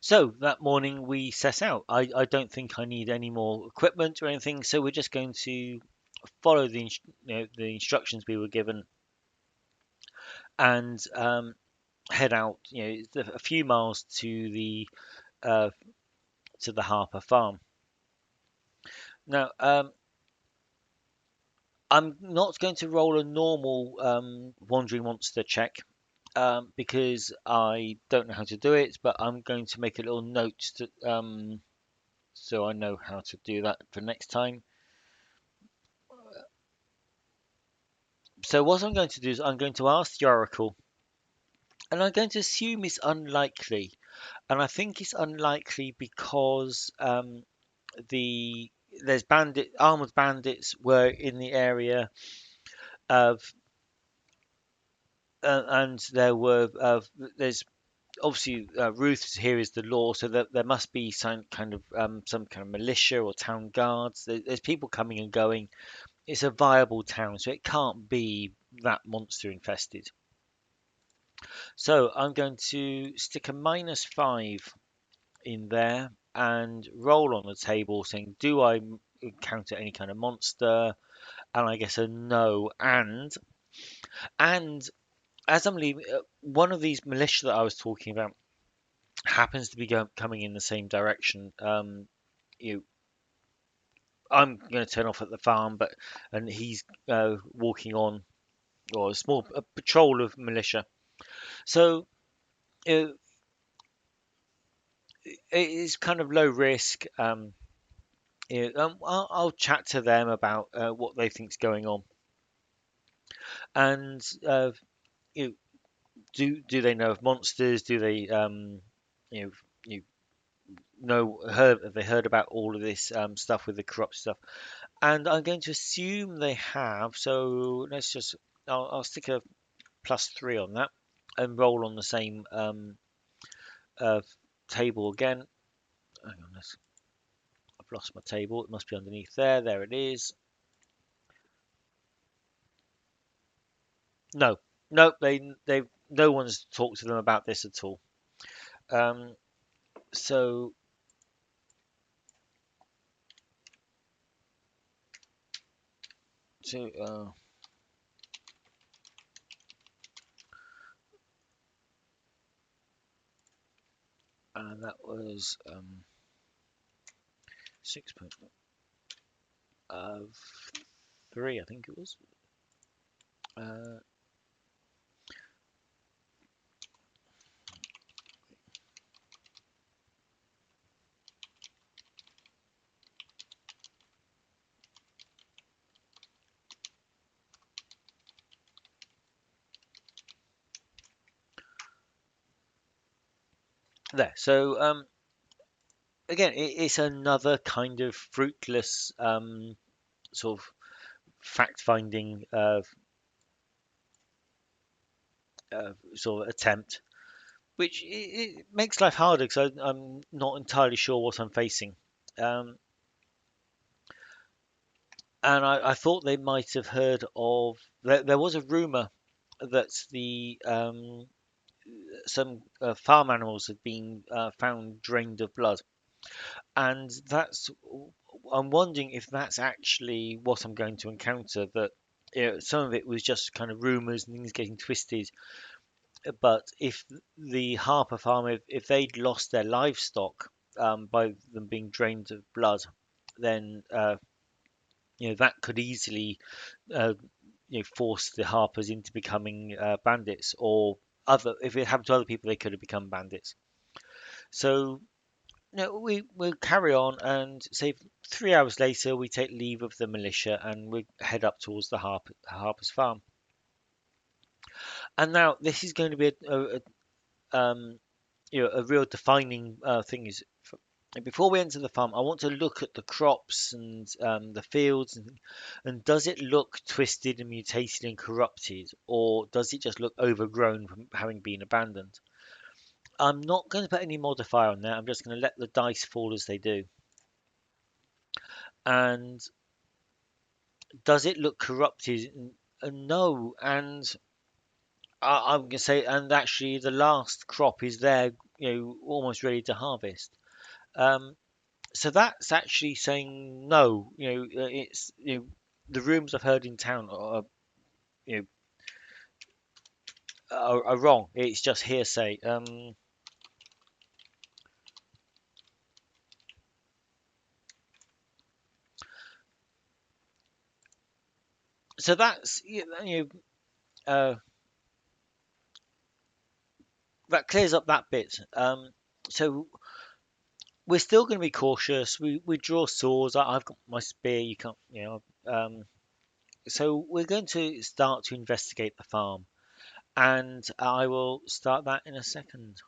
So that morning we set out. I don't think I need any more equipment or anything, so we're just going to follow the instructions we were given and head out. It's a few miles uh, to the Harper farm. Now, I'm not going to roll a normal wandering monster check because I don't know how to do it, but I'm going to make a little note so I know how to do that for next time. So what I'm going to do is I'm going to ask the Oracle, and I'm going to assume it's unlikely. And I think it's unlikely because the there's armored bandits were in the area of, and there's obviously Ruth's here is the law, so there must be some kind of militia or town guards. There's people coming and going. It's a viable town, so it can't be that monster infested. So I'm going to stick a -5 in there and roll on the table saying, do I encounter any kind of monster? And I guess a no. And as I'm leaving, one of these militia that I was talking about happens to be coming in the same direction. You, I'm going to turn off at the farm, and he's walking on, or a patrol of militia. So uh, it is kind of low risk. I'll chat to them about what they think's going on, and you know, do they know of monsters? Do they you know you have they heard about all of this stuff with the corrupt stuff? And I'm going to assume they have. So I'll stick a +3 on that and roll on the same uh, table again. Hang on, I've lost my table. It must be underneath there. There it is. No, no, no one's talked to them about this at all. Um, so so and that was 6.3, I think it was. Uh, there. So again, it's another kind of fruitless sort of fact-finding sort of attempt, which it makes life harder because I'm not entirely sure what I'm facing. Um, and I thought they might have heard of. There was a rumor that the some farm animals had been found drained of blood, and that's I'm wondering if that's actually what I'm going to encounter. That some of it was just kind of rumors and things getting twisted. But if the Harper farm, if they'd lost their livestock by them being drained of blood, then that could easily uh, force the Harpers into becoming bandits, or other. If it happened to other people, they could have become bandits. So no, we'll carry on, and say 3 hours later, we take leave of the militia and we head up towards the Harper's farm. And now this is going to be a real defining thing. Before we enter the farm, I want to look at the crops and the fields, and does it look twisted and mutated and corrupted, or does it just look overgrown from having been abandoned? I'm not going to put any modifier on there. I'm just going to let the dice fall as they do. And does it look corrupted? No. And I'm gonna say, and actually the last crop is there, almost ready to harvest. Um, so that's actually saying no. It's the rumors I've heard in town you know are wrong. It's just hearsay. So that's that clears up that bit. So we're still going to be cautious. We draw swords. I've got my spear. You can't, So we're going to start to investigate the farm, and I will start that in a second.